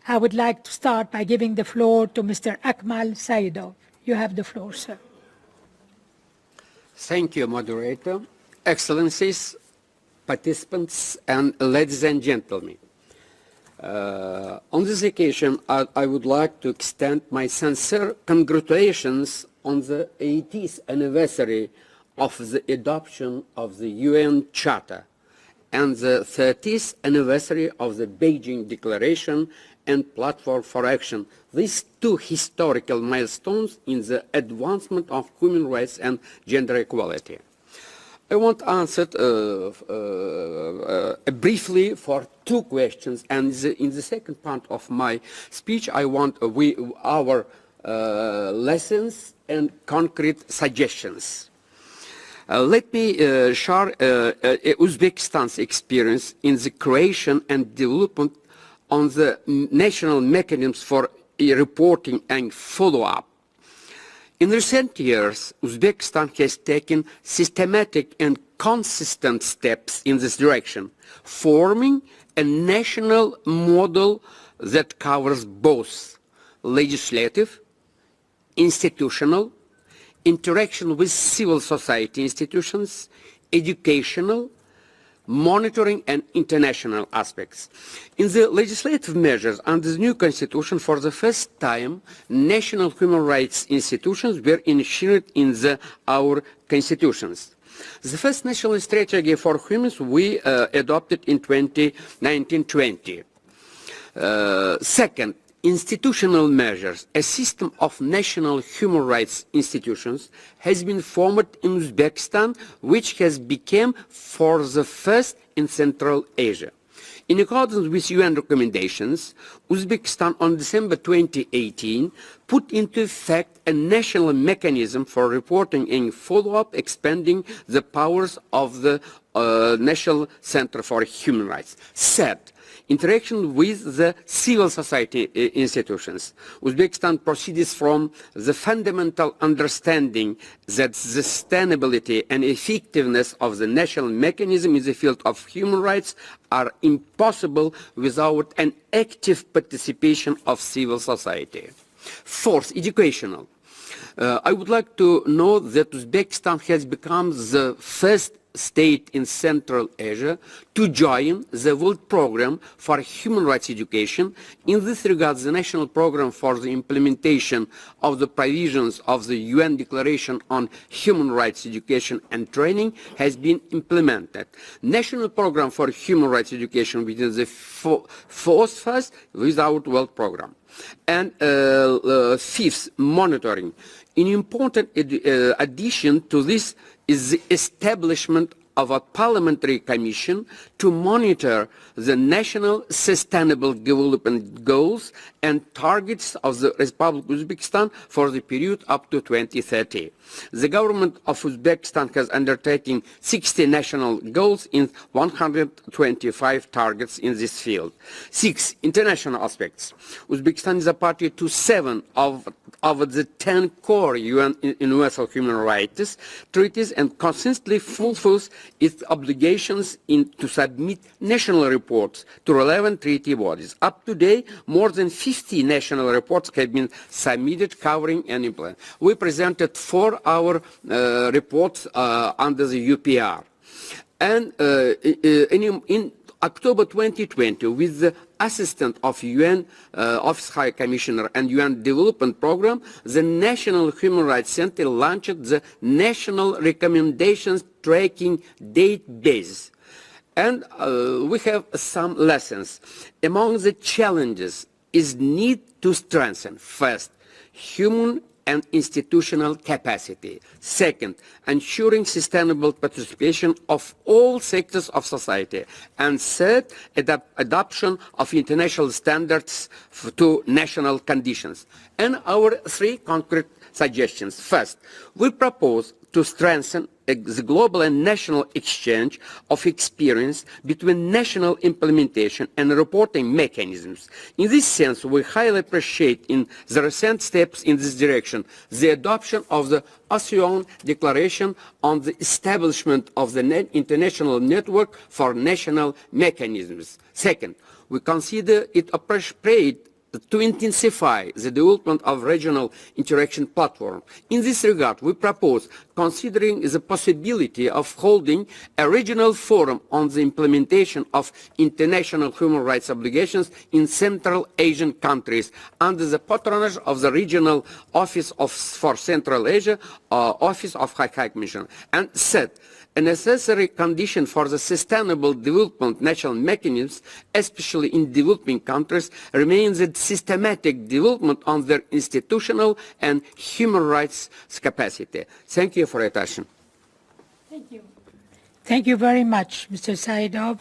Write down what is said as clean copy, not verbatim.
I would like to start by giving the floor to Mr. Akmal Saidov. You have the floor, sir. Thank you, moderator. Excellencies, participants, and ladies and gentlemen. On this occasion, I would like to extend my sincere congratulations on the 80th anniversary of the adoption of the UN Charter and the 30th anniversary of the Beijing Declaration and Platform for Action. These two historical milestones in the advancement of human rights and gender equality. I want to answer briefly for two questions, and in the second part of my speech, I want our lessons and concrete suggestions. Let me share Uzbekistan's experience in the creation and development on the national mechanisms for reporting and follow-up. In recent years, Uzbekistan has taken systematic and consistent steps in this direction, forming a national model that covers both legislative, institutional, interaction with civil society institutions, educational, monitoring and international aspects. In the legislative measures under the new constitution, for the first time, national human rights institutions were initiated in our constitutions. The first national strategy for humans we adopted in 2019-20. Second, institutional measures. A system of national human rights institutions has been formed in Uzbekistan, which has become for the first in Central Asia. In accordance with UN recommendations, Uzbekistan on December 2018 put into effect a national mechanism for reporting and follow-up, expanding the powers of the National Center for Human Rights. Third, interaction with the civil society institutions. Uzbekistan proceeds from the fundamental understanding that the sustainability and effectiveness of the national mechanism in the field of human rights are impossible without an active participation of civil society. Fourth, educational. I would like to note that Uzbekistan has become the first state in Central Asia to join the World Programme for Human Rights Education. In this regard, the National Programme for the Implementation of the Provisions of the UN Declaration on Human Rights Education and Training has been implemented. National Programme for Human Rights Education within the fourth phase without World Programme. And fifth, monitoring. An important addition to this is the establishment of a parliamentary commission to monitor the national sustainable development goals and targets of the Republic of Uzbekistan for the period up to 2030. The government of Uzbekistan has undertaken 60 national goals in 125 targets in this field. 6. International aspects. Uzbekistan is a party to 7 of the 10 core UN Universal Human Rights treaties and consistently fulfills its obligations to submit national reports to relevant treaty bodies. Up to date, more than 50 national reports have been submitted covering and implementing. We presented 4 our reports under the UPR. And in October 2020, with the assistance of UN Office High Commissioner and UN Development Program, the National Human Rights Center launched the National Recommendations Tracking Database. And we have some lessons. Among the challenges is need to strengthen, first, human and institutional capacity. Second, ensuring sustainable participation of all sectors of society. And third, adoption of international standards to national conditions. And our 3 concrete suggestions. First, we propose to strengthen the global and national exchange of experience between national implementation and reporting mechanisms. In this sense, we highly appreciate in the recent steps in this direction the adoption of the ASEAN Declaration on the establishment of the international network for national mechanisms. Second, we consider it appropriate to intensify the development of regional interaction platform. In this regard, we propose considering the possibility of holding a regional forum on the implementation of international human rights obligations in Central Asian countries under the patronage of the Regional Office for Central Asia, Office of High Commission. And said, a necessary condition for the sustainable development national mechanisms, especially in developing countries, remains the systematic development on their institutional and human rights capacity. Thank you for your attention. Thank you. Thank you very much, Mr. Saidov.